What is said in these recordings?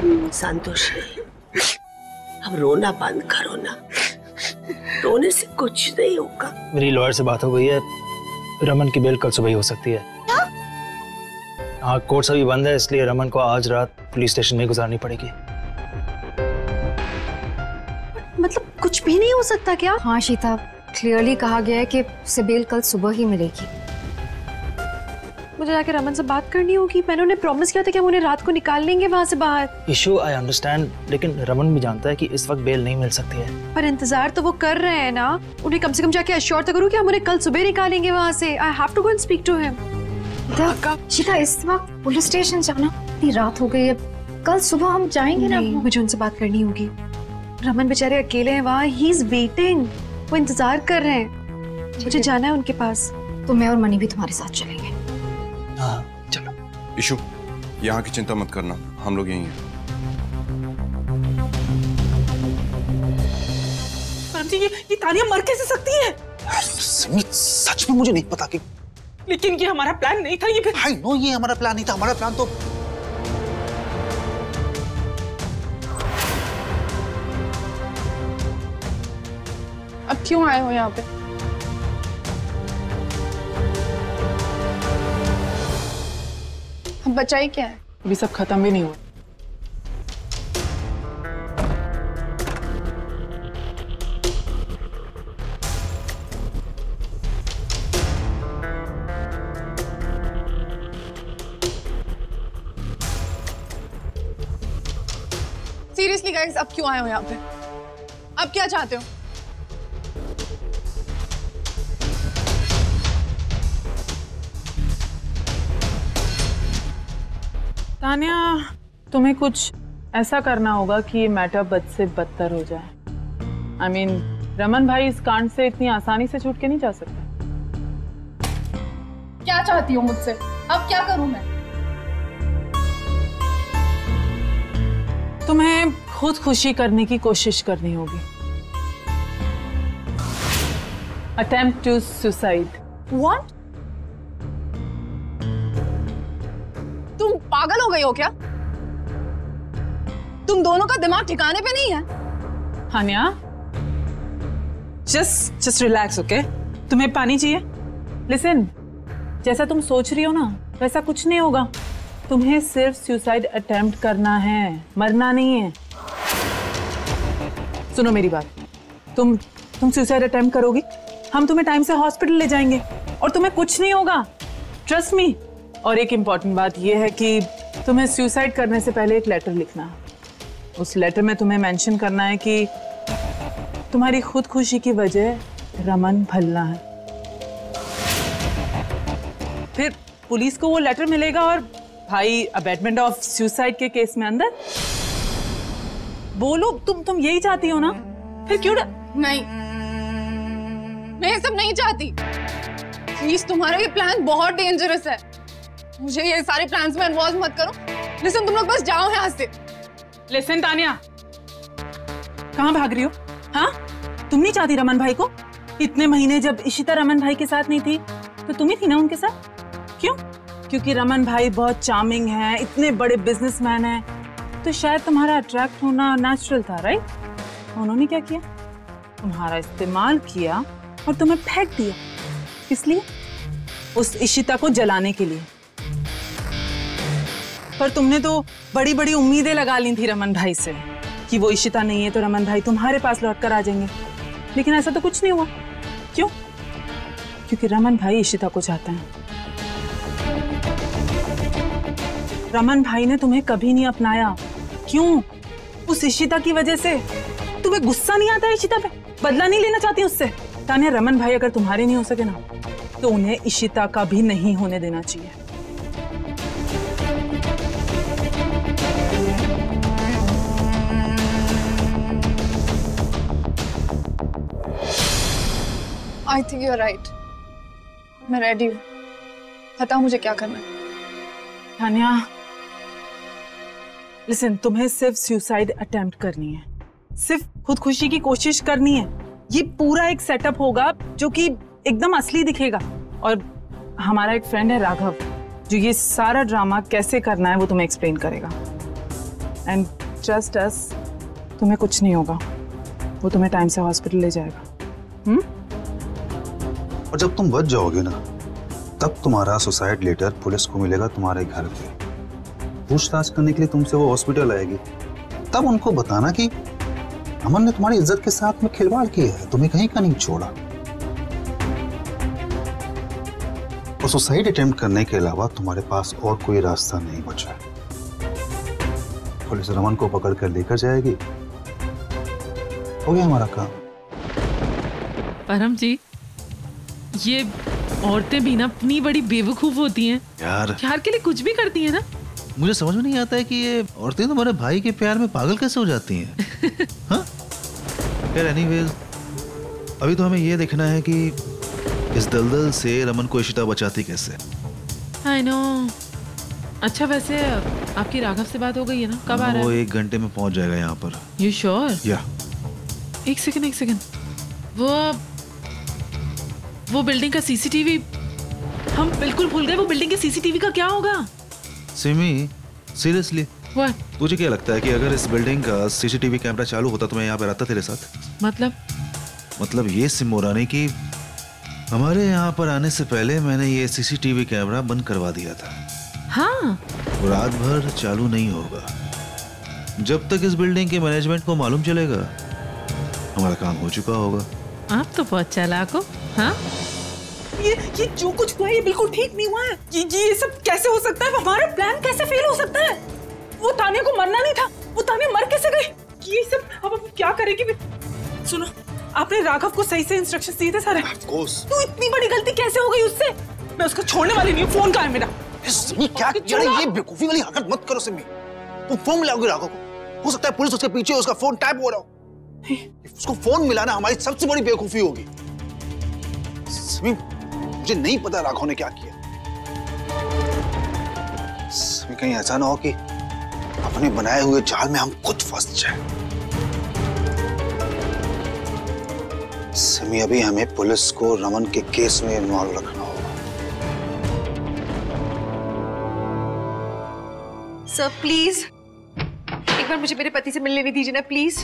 संतोष अब रोना बंद करो ना, रोने से कुछ नहीं होगा। मेरी लॉयर से बात हो गई है, रमन की बेल कल सुबह ही हो सकती है। हाँ, कोर्ट अभी बंद है, इसलिए रमन को आज रात पुलिस स्टेशन में गुजारनी पड़ेगी। मतलब कुछ भी नहीं हो सकता क्या? हाँ शीता, क्लियरली कहा गया है कि उसे बेल कल सुबह ही मिलेगी। मुझे जाके रमन से बात करनी होगी। मैंने उन्हें प्रॉमिस किया था कि हम उन्हें रात को निकाल लेंगे वहाँ से बाहर। इशू आई अंडरस्टैंड, लेकिन रमन भी जानता है कि इस वक्त बेल नहीं मिल सकती है। पर इंतजार तो वो कर रहे हैं ना, उन्हें कम से कम जाके अश्योर तो करूँ कि हम उन्हें कल सुबह निकालेंगे वहाँ से। I have to go and speak to him. Sheeta, इस वक्त पुलिस स्टेशन जाना, इतनी रात हो गई है, कल सुबह हम जाएंगे ना। मुझे उनसे बात करनी होगी। रमन बेचारे अकेले हैं वहाँ, ही इज वेटिंग, वो इंतजार कर रहे हैं। मुझे जाना है उनके पास। तो मैं और मनी भी तुम्हारे साथ चलेंगे। हाँ चलो। इशू, यहाँ की चिंता मत करना, हम लोग यहीं हैं। परम जी, ये तानिया मर कैसे सकती है? समीत, सच में मुझे नहीं पता कि, लेकिन ये हमारा प्लान नहीं था। ये फिर आई नो ये हमारा प्लान नहीं था। हमारा प्लान तो अब क्यों आए हो यहाँ पे? अब बचा ही क्या है? अभी सब खत्म भी नहीं हुआ। सीरियसली गाइस, अब क्यों आए हो यहाँ पे? अब क्या चाहते हो? तानिया, तुम्हें कुछ ऐसा करना होगा कि ये मैटर बद से बदतर हो जाए। I mean, रमन भाई इस कांड से इतनी आसानी से छूट के नहीं जा सकते। क्या चाहती हो मुझसे? अब क्या करूं मैं? तुम्हें खुद खुशी करने की कोशिश करनी होगी। Attempt to suicide. What? तुम पागल हो गई हो क्या? तुम दोनों का दिमाग ठिकाने पे नहीं है। हानिया, जस्ट रिलैक्स, ओके? तुम्हें पानी चाहिए? लिसन, जैसा तुम सोच रही हो ना, वैसा कुछ नहीं होगा। तुम्हें सिर्फ सुसाइड अटेम्प्ट करना है, मरना नहीं है। सुनो मेरी बात, तुम सुसाइड अटेम्प्ट करोगी, हम तुम्हें टाइम से हॉस्पिटल ले जाएंगे और तुम्हें कुछ नहीं होगा, ट्रस्ट मी। और एक इम्पॉर्टेंट बात यह है कि तुम्हें सुसाइड करने से पहले एक लेटर लिखना है। उस लेटर में तुम्हें मेंशन करना है कि तुम्हारी खुदकुशी की वजह रमन भल्ला है। फिर पुलिस को वो लेटर मिलेगा और भाई अबेटमेंट ऑफ सुसाइड के केस में अंदर। बोलो, तुम यही चाहती हो ना? फिर क्यों नहीं, मैं ये सब नहीं चाहती। प्लीज, तुम्हारा ये प्लान बहुत डेंजरस है। मुझे ये सारे प्लान्स में इन्वॉल्व मत करो। लिसन, तुम लोग बस जाओ यहाँ से। लिसन तानिया, कहाँ भाग रही हो? हाँ, तुम नहीं चाहती रमन भाई को? इतने महीने जब इशिता रमन भाई के साथ नहीं थी तो तुम ही थी ना उनके साथ। क्यों? क्योंकि रमन भाई बहुत चार्मिंग है, इतने बड़े बिजनेसमैन हैं, तो शायद तुम्हारा अट्रैक्ट होना नेचुरल था, राइट? उन्होंने क्या किया? तुम्हारा इस्तेमाल किया और तुम्हें फेंक दिया। किस लिए? उस इशिता को जलाने के लिए। पर तुमने तो बड़ी बड़ी उम्मीदें लगा ली थी रमन भाई से कि वो इशिता नहीं है तो रमन भाई तुम्हारे पास लौट कर आ जाएंगे, लेकिन ऐसा तो कुछ नहीं हुआ। क्यों? क्योंकि रमन भाई इशिता को चाहते हैं। रमन भाई ने तुम्हें कभी नहीं अपनाया। क्यों? उस इशिता की वजह से। तुम्हें गुस्सा नहीं आता इशिता पे? बदला नहीं लेना चाहती उससे? तानिया, रमन भाई अगर तुम्हारे नहीं हो सके ना, तो उन्हें इशिता का भी नहीं होने देना चाहिए। I think you're right. मैं रेडी हूँ। बताओ मुझे क्या करना है। तानिया, लिसन, तुम्हें सिर्फ सुसाइड अटेम्प्ट करनी है, सिर्फ खुदकुशी की कोशिश करनी है। ये पूरा एक सेटअप होगा जो कि एकदम असली दिखेगा। और हमारा एक फ्रेंड है राघव, जो ये सारा ड्रामा कैसे करना है वो तुम्हें एक्सप्लेन करेगा। एंड ट्रस्ट अस, तुम्हें कुछ नहीं होगा। वो तुम्हें टाइम से हॉस्पिटल ले जाएगा। और जब तुम बच जाओगे ना, तब तुम्हारा सुसाइड लेटर पुलिस को मिलेगा तुम्हारे घर पे। पूछताछ करने के लिए तुमसे वो हॉस्पिटल आएगी। तब उनको बताना कि अमन ने तुम्हारी इज्जत के साथ में खिलवाड़ किया है, तुम्हें कहीं का नहीं छोड़ा। और सुसाइड अटेम्प्ट करने के अलावा तुम्हारे पास और कोई रास्ता नहीं बचा। पुलिस रमन को पकड़ कर लेकर जाएगी। हो गया हमारा काम। परम जी, ये औरतें भी ना अपनी बड़ी बेवकूफ होती हैं। यार प्यार के लिए कुछ भी करती हैं ना। मुझे समझ में नहीं आता है कि ये औरतें तुम्हारे भाई के प्यार में पागल कैसे हो जाती हैं। हाँ? यार एनीवेज, अभी तो हमें ये देखना है कि इस दलदल से रमन को इशिता बचाती कैसे। I know. अच्छा वैसे आपकी राघव से बात हो गई है ना? कब आ रहा है? वो 1 घंटे में पहुंच जाएगा यहाँ पर। You sure? या। एक सेकंड। वो बिल्डिंग का सीसीटीवी हम बिल्कुल भूल गए। वो बिल्डिंग के सीसीटीवी का क्या होगा? Simi, seriously What? तुझे क्या लगता है कि अगर इस बिल्डिंग का सीसीटीवी कैमरा चालू होता तो मैं यहाँ पे रहता तेरे साथ? मतलब ये सिमो रानी की हमारे यहाँ पर आने से पहले मैंने ये सीसीटीवी कैमरा बंद करवा दिया था। हाँ। वो रात भर चालू नहीं होगा। जब तक इस बिल्डिंग के मैनेजमेंट को मालूम चलेगा हमारा काम हो चुका होगा। आप तो बहुत चालाक हो। हाँ? ये जो कुछ हुआ है ये बिल्कुल ठीक नहीं हुआ है। ये सब कैसे हो सकता है? हमारा प्लान कैसे फेल हो सकता है? वो तानिया को मरना नहीं था, वो तानिया मर कैसे गई? ये सब अब क्या करेगी? सुनो, आपने राघव को सही से इंस्ट्रक्शंस दिए थे सारे। Of course. तो इतनी बड़ी गलती कैसे हो गई उससे? मैं उसको छोड़ने वाली नहीं हूँ। फोन कहाँ है मेरा? सिमी, क्या ये बेवकूफी वाली हरकत मत करो सिमी। तुम फोन मिलाओगे राघव को, हो सकता है पुलिस उसके पीछे, उसका फोन टैप हो रहा हो। उसको फोन मिलाना हमारी सबसे बड़ी बेवकूफी होगी। सिमी, मुझे नहीं पता राघव ने क्या किया। सिमी, कहीं ऐसा ना हो कि अपने बनाए हुए जाल में हम खुद फंस जाए। सिमी, अभी हमें पुलिस को रमन के केस में इन्वॉल्व रखना होगा। सर प्लीज एक बार मुझे मेरे पति से मिलने लेने दीजिए ना प्लीज।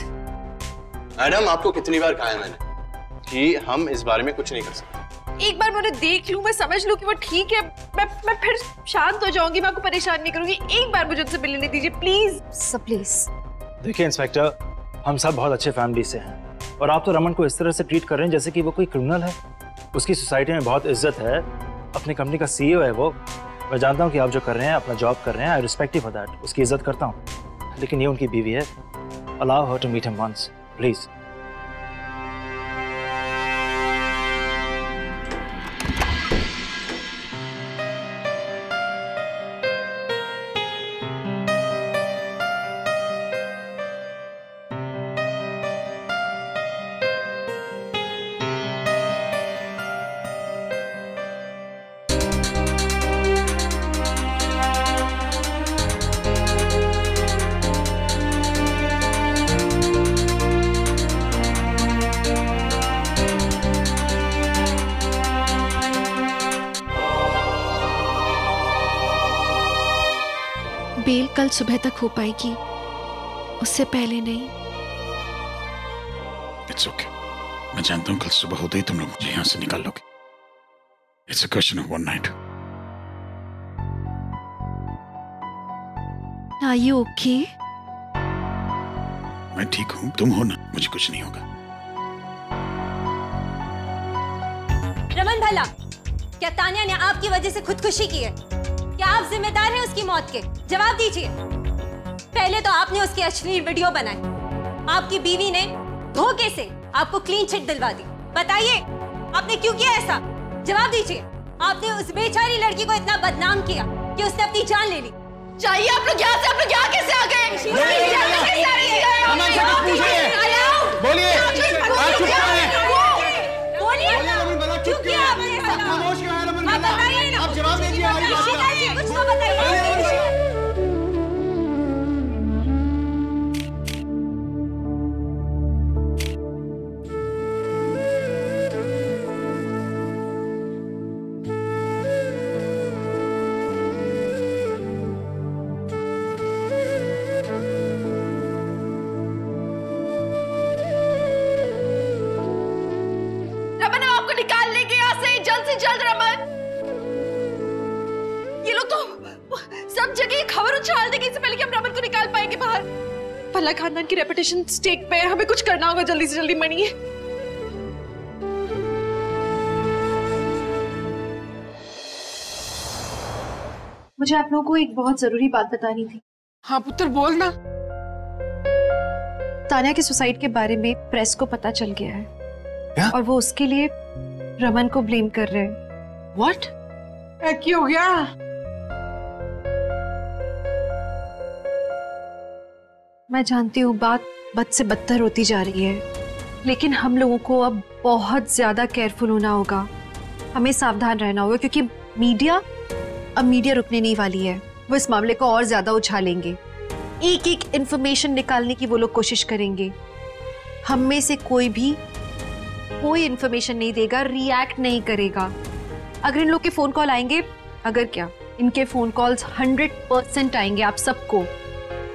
मैडम, आपको कितनी बार कहा है मैंने कि हम इस बारे में कुछ नहीं कर सकते। एक बार मैं उन्हें देख लूं, मैं समझ लूं कि वो ठीक है, मैं फिर शांत हो जाऊंगी, मैं आपको परेशान नहीं करूंगी। एक बार मुझे उनसे मिलने दीजिए प्लीज। Sir please. देखिए इंस्पेक्टर, हम सब बहुत अच्छे फैमिली से हैं और आप तो रमन को इस तरह से ट्रीट कर रहे हैं जैसे कि वो कोई क्रिमिनल है। उसकी सोसाइटी में बहुत इज्जत है, अपनी कंपनी का सीईओ है वो। मैं जानता हूँ कि आप जो कर रहे हैं, अपना जॉब कर रहे हैं, I respect you for that, उसकी इज्जत करता हूँ। लेकिन ये उनकी बीवी है। Allow her to meet him once please. Bail कल सुबह तक हो पाएगी, उससे पहले नहीं। इट्स ओके, मैं जानता हूँ कल सुबह होते ही तुम लोग मुझे यहाँ से निकाल लोगे। It's a question of one night. Are you okay? मैं ठीक हूँ, तुम हो ना, मुझे कुछ नहीं होगा। रमन भला, क्या तानिया ने आपकी वजह से खुदकुशी की है? क्या आप जिम्मेदार हैं उसकी मौत के? जवाब दीजिए। पहले तो आपने उसकी अश्लील वीडियो बनाई, आपकी बीवी ने धोखे से आपको क्लीन चिट दिलवा दी। बताइए आपने क्यों किया ऐसा? जवाब दीजिए। आपने उस बेचारी लड़की को इतना बदनाम किया कि उसने अपनी जान ले ली। चाहिए आप लोग यहाँ से, आप लोग यहाँ कैसे आ गए? बोलिए, क्यों किया आपने ऐसा? आप बताइए ना, आप जवाब दीजिए। कुछ तो बताइए। इससे पहले कि हम रमन को निकाल पाएंगे बाहर। भला खानदान की रेपुटेशन स्टेक पे है, हमें कुछ करना होगा जल्दी से जल्दी। मनी मुझे आप लोगों को एक बहुत जरूरी बात बतानी थी। हाँ पुत्र बोल ना। तानिया के सुसाइड के बारे में प्रेस को पता चल गया है। क्या? और वो उसके लिए रमन को ब्लेम कर रहे हैं। What? क्यों हो गया? मैं जानती हूँ बात बद से बदतर होती जा रही है, लेकिन हम लोगों को अब बहुत ज्यादा केयरफुल होना होगा। हमें सावधान रहना होगा क्योंकि मीडिया रुकने नहीं वाली है। वो इस मामले को और ज्यादा उछालेंगे। एक एक इंफॉर्मेशन निकालने की वो लोग कोशिश करेंगे। हम में से कोई भी कोई इंफॉर्मेशन नहीं देगा, रिएक्ट नहीं करेगा। अगर इन लोग के फोन कॉल आएंगे, अगर क्या इनके फोन कॉल्स 100% आएंगे आप सबको,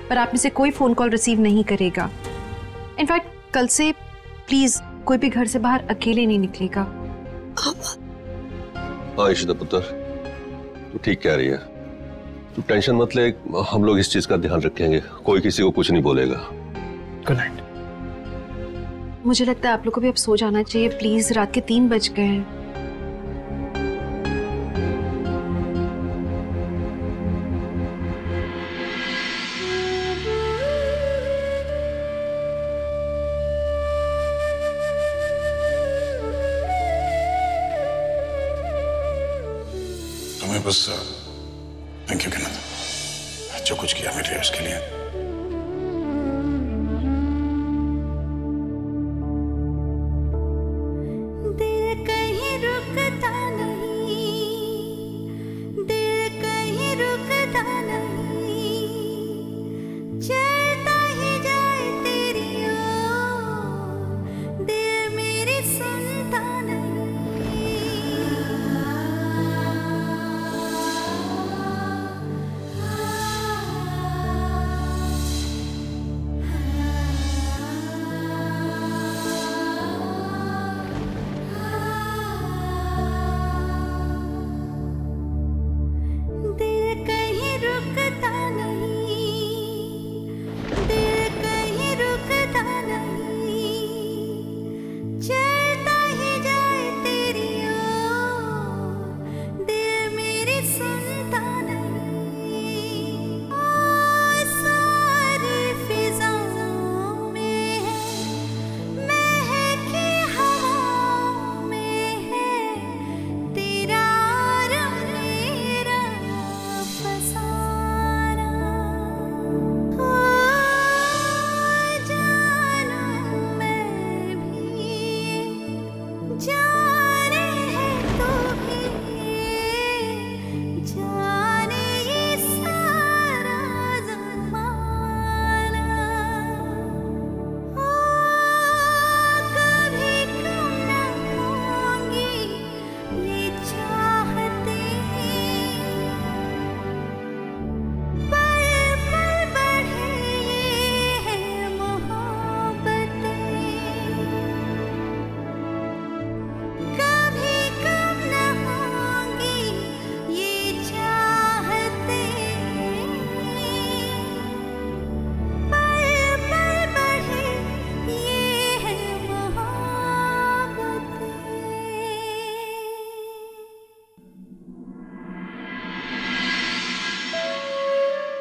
पर आप में से कोई फोन कॉल रिसीव नहीं करेगा। इनफैक्ट कल से प्लीज कोई भी घर से बाहर अकेले नहीं निकलेगा। हाँ इशिता पुत्र, तू ठीक कह रही है। तू टेंशन मत ले, हम लोग इस चीज का ध्यान रखेंगे। कोई किसी को कुछ नहीं बोलेगा। Good night. मुझे लगता है आप लोग को भी अब सो जाना चाहिए प्लीज। रात के 3 बज गए हैं। तुम्हें बस थैंक यू कहना था, जो कुछ किया मेरे लिए उसके लिए।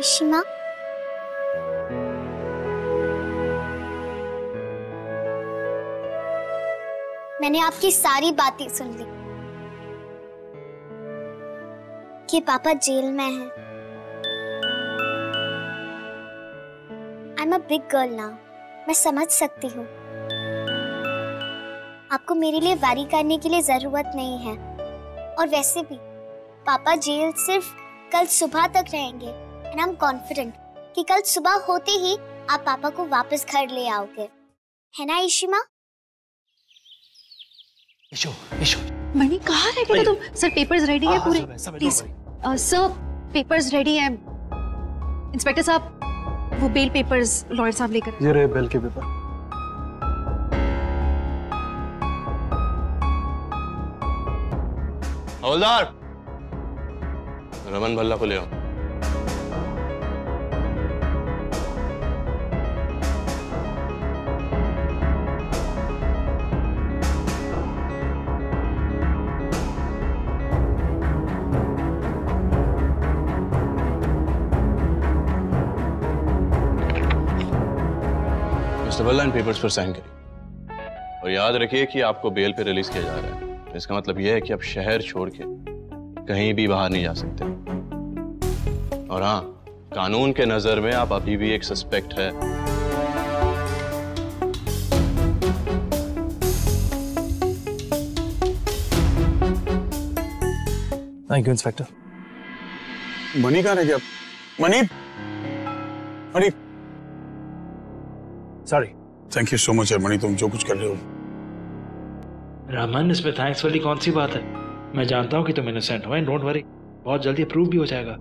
इशिमा, मैंने आपकी सारी बातें सुन ली कि पापा जेल में हैं। I am a big girl now, मैं समझ सकती हूँ। आपको मेरे लिए वरी करने की लिए जरूरत नहीं है। और वैसे भी पापा जेल सिर्फ कल सुबह तक रहेंगे। एंड आई एम कॉन्फिडेंट कि कल सुबह होते ही आप पापा को वापस घर ले आओगे, है ना इशिमा? मणि कहाँ रह गए तुम? सर पेपर्स रेडी है पूरे, प्लीज सर पेपर्स रेडी है। इंस्पेक्टर साहब वो बेल पेपर्स लॉयर साहब लेकर। ये रहे बेल के पेपर। हवलदार, रमन भल्ला को ले आओ। सिविल लाइन पेपर्स पर साइन करिए और याद रखिए कि आपको बेल पे रिलीज किया जा रहा है। तो इसका मतलब यह है कि आप शहर छोड़ के कहीं भी बाहर नहीं जा सकते। और हाँ, कानून के नजर में आप अभी भी एक सस्पेक्ट है। Thank you inspector. मनी कहाँ रह गया? Money, money. Sorry. Thank you so much यार मनी, तुम जो कुछ कर रहे हो। रमन, इसमें थैंक्स वाली कौन सी बात है? मैं जानता हूँ कि तुम इनोसेंट हो, डोंट वरी, बहुत जल्दी प्रूव भी हो जाएगा।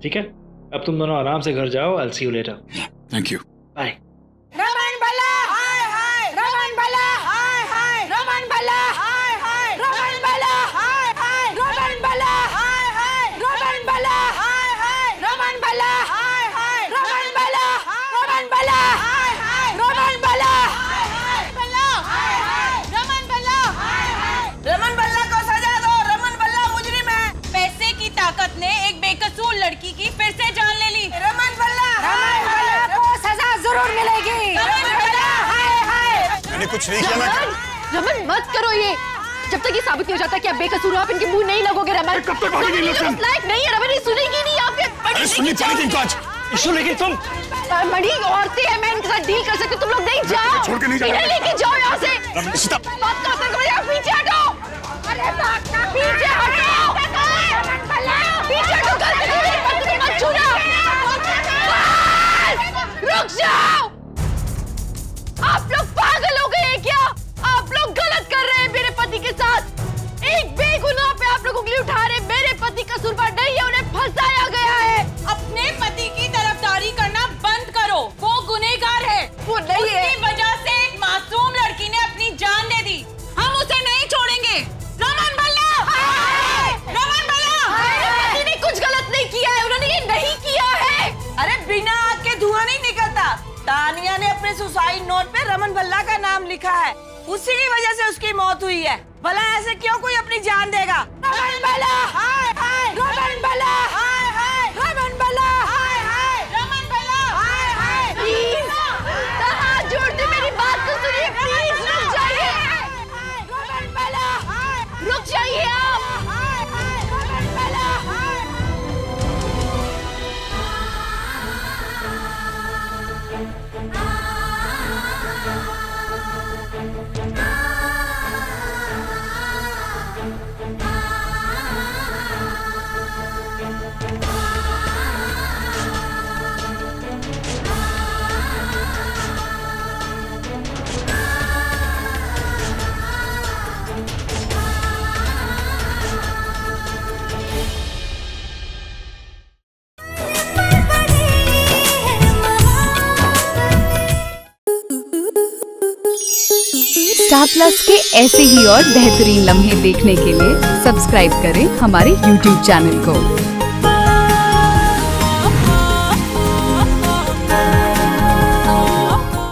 ठीक है, अब तुम दोनों आराम से घर जाओ। I will see you later. Thank you. Bye. Raman Bhalla, हाय हाय। रमन भला, हाय हाय। रमन भला, हाय हाय। रमन भला, हाय हाय। रमन भला, हाय हाय। रमन भला, हाय हाय। रमन भला, हाय हाय। रमन भला, रमन भला, हाय हाय। रमन भला, हाय हाय। भला, हाय हाय। रमन भला, हाय हाय। रमन भला को सजा दो। रमन भला मुजरिम है। पैसे की ताकत ने एक बेकसूर लड़की की फिर से जान ले ली। रमन भला, रमन भला को सजा जरूर मिलेगी। रमन भला, हाय हाय। मैंने कुछ नहीं किया। रमन मत करो ये, जब तक ये साबित नहीं हो जाता कि आप बेकसूर हो, आप इनके मुंह नहीं लगोगे। रमन कब तक होगी इलेक्शन? लायक नहीं है रमन, ये सुनेगी नहीं। आप अरे सुननी पड़ेगी इनको आज। इशू लेकिन तुम बड़ी औरतें हैं, मैं इनके साथ डील कर सकती हूँ। तुम लोग नहीं जाओ, छोड़ के नहीं जाना। इन्हें लेके जाओ यहाँ से। रमन, बात कर सकते हो यार, पीछे हटो। अरे भागना, पीछे हटो। पीछे हटो, गलती से मेरे पति को मत छूना। रुक जाओ। आप लोग पागल हो गए हैं क्या? आप लोग गलत कर रहे हैं मेरे पति के साथ। एक बेगुनाह पे आप लोग उंगली उठा रहे हैं। मेरे पति कसूरवार नहीं है, उन्हें फंसाया गया है। अपने पति की तरफदारी करना बंद करो, वो गुनहगार है। वो नहीं है। उसकी वजह से एक मासूम लड़की ने अपनी जान दे दी। हम उसे नहीं छोड़ेंगे। रमन भल्ला, रमन भल्ला। मेरे पति ने कुछ गलत नहीं किया है, उन्होंने ये नहीं किया है। अरे बिना आग के धुआं नहीं निकलता। तानिया ने अपने सुसाइड नोट पे रमन भल्ला का नाम लिखा है, उसी की वजह से उसकी मौत हुई है। भला ऐसे क्यों कोई अपनी जान देगा? रमन भल्ला, हाय हाय। रमन भल्ला, हाय हाय। रमन भल्ला, हाय हाय। रमन भल्ला, हाय हाय। प्लीज, हाथ जोड़ते मेरी बात तो सुनिए। प्लीज रुक जाइए। रमन भल्ला, हाय। रुक जाइए आप। हाय हाय। रमन भल्ला, हाय। स्टार प्लस के ऐसे ही और बेहतरीन लम्हे देखने के लिए सब्सक्राइब करें हमारे YouTube चैनल को।